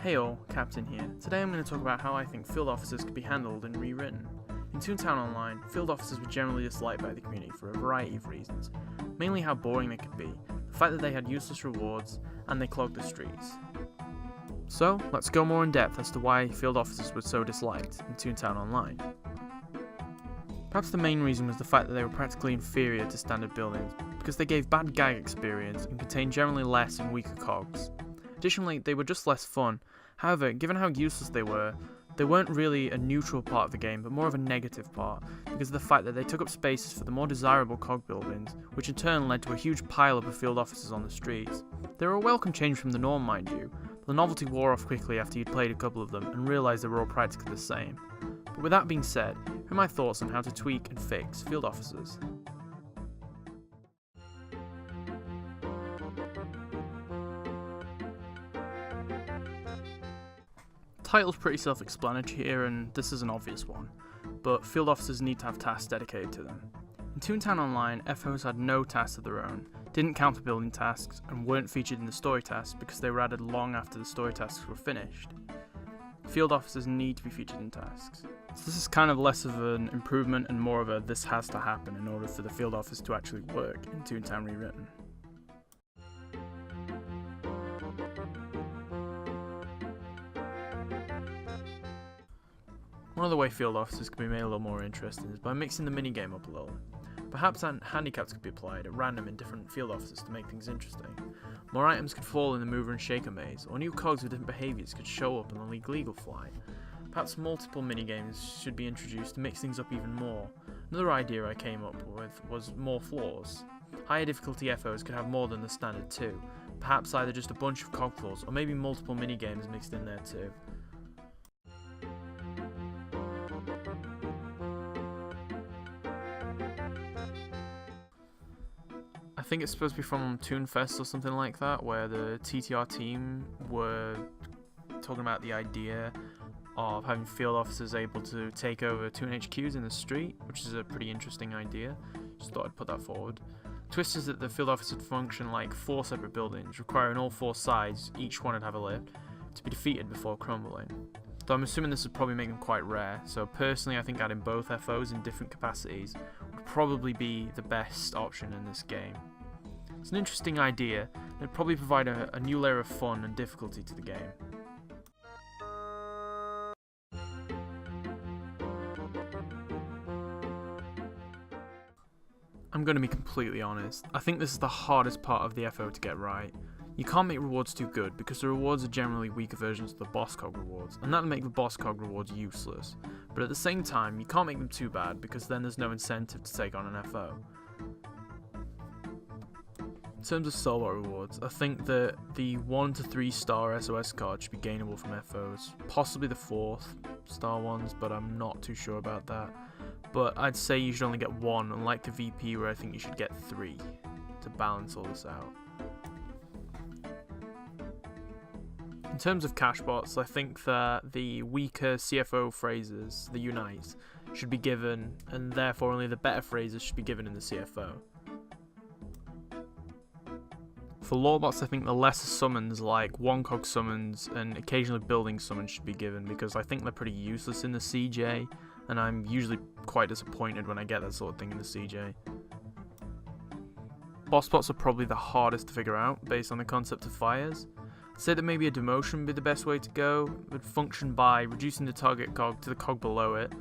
Hey all, Captain here. Today I'm going to talk about how I think field officers could be handled and rewritten. In Toontown Online, field officers were generally disliked by the community for a variety of reasons, mainly how boring they could be, the fact that they had useless rewards, and they clogged the streets. So, let's go more in depth as to why field officers were so disliked in Toontown Online. Perhaps the main reason was the fact that they were practically inferior to standard buildings, because they gave bad gag experience and contained generally less and weaker cogs. Additionally, they were just less fun. However, given how useless they weren't really a neutral part of the game, but more of a negative part, because of the fact that they took up spaces for the more desirable cog buildings, which in turn led to a huge pile-up of field officers on the streets. They were a welcome change from the norm, mind you, but the novelty wore off quickly after you'd played a couple of them and realised they were all practically the same. But with that being said, here are my thoughts on how to tweak and fix field officers. The title's pretty self-explanatory here, and this is an obvious one, but field officers need to have tasks dedicated to them. In Toontown Online, FOs had no tasks of their own, didn't count for building tasks, and weren't featured in the story tasks because they were added long after the story tasks were finished. Field officers need to be featured in tasks. So this is kind of less of an improvement and more of a this has to happen in order for the field office to actually work in Toontown Rewritten. One other way field officers could be made a little more interesting is by mixing the minigame up a little. Perhaps handicaps could be applied at random in different field officers to make things interesting. More items could fall in the mover and shaker maze, or new cogs with different behaviours could show up on the legal fly. Perhaps multiple minigames should be introduced to mix things up even more. Another idea I came up with was more floors. Higher difficulty FOs could have more than the standard 2, perhaps either just a bunch of cog floors or maybe multiple minigames mixed in there too. I think it's supposed to be from Toonfest or something like that, where the TTR team were talking about the idea of having field officers able to take over Toon HQs in the street, which is a pretty interesting idea. Just thought I'd put that forward. Twist is that the field office would function like 4 separate buildings, requiring all 4 sides, each one would have a lift, to be defeated before crumbling. Though I'm assuming this would probably make them quite rare, so personally I think adding both FOs in different capacities would probably be the best option in this game. It's an interesting idea, and it'd probably provide a new layer of fun and difficulty to the game. I'm going to be completely honest, I think this is the hardest part of the FO to get right. You can't make rewards too good because the rewards are generally weaker versions of the boss cog rewards, and that'll make the boss cog rewards useless. But at the same time, you can't make them too bad because then there's no incentive to take on an FO. In terms of solo rewards, I think that the 1 to 3 star SOS cards should be gainable from FOs, possibly the 4th star ones, but I'm not too sure about that. But I'd say you should only get 1, unlike the VP where I think you should get 3 to balance all this out. In terms of cash bots, I think that the weaker CFO phrases, the Unite, should be given, and therefore only the better phrases should be given in the CFO. For lore bots, I think the lesser summons like 1 cog summons and occasionally building summons should be given because I think they're pretty useless in the CJ, and I'm usually quite disappointed when I get that sort of thing in the CJ. Boss bots are probably the hardest to figure out based on the concept of fires. I'd say that maybe a demotion would be the best way to go. It would function by reducing the target cog to the cog below it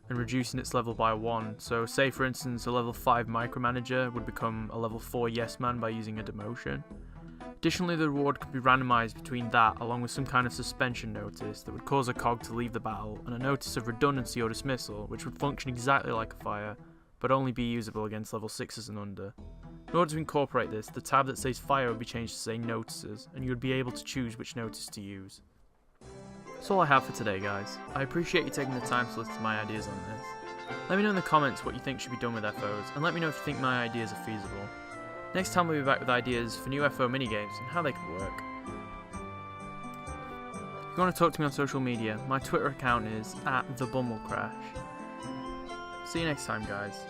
and reducing its level by 1. So say for instance a level 5 micromanager would become a level 4 yes man by using a demotion. Additionally, the reward could be randomized between that along with some kind of suspension notice that would cause a cog to leave the battle, and a notice of redundancy or dismissal which would function exactly like a fire but only be usable against level 6s and under. In order to incorporate this, the tab that says fire would be changed to say notices, and you would be able to choose which notice to use. That's all I have for today, guys. I appreciate you taking the time to listen to my ideas on this. Let me know in the comments what you think should be done with FOs, and let me know if you think my ideas are feasible. Next time we'll be back with ideas for new FO minigames and how they could work. If you want to talk to me on social media, my Twitter account is @thebumblecrash. See you next time, guys.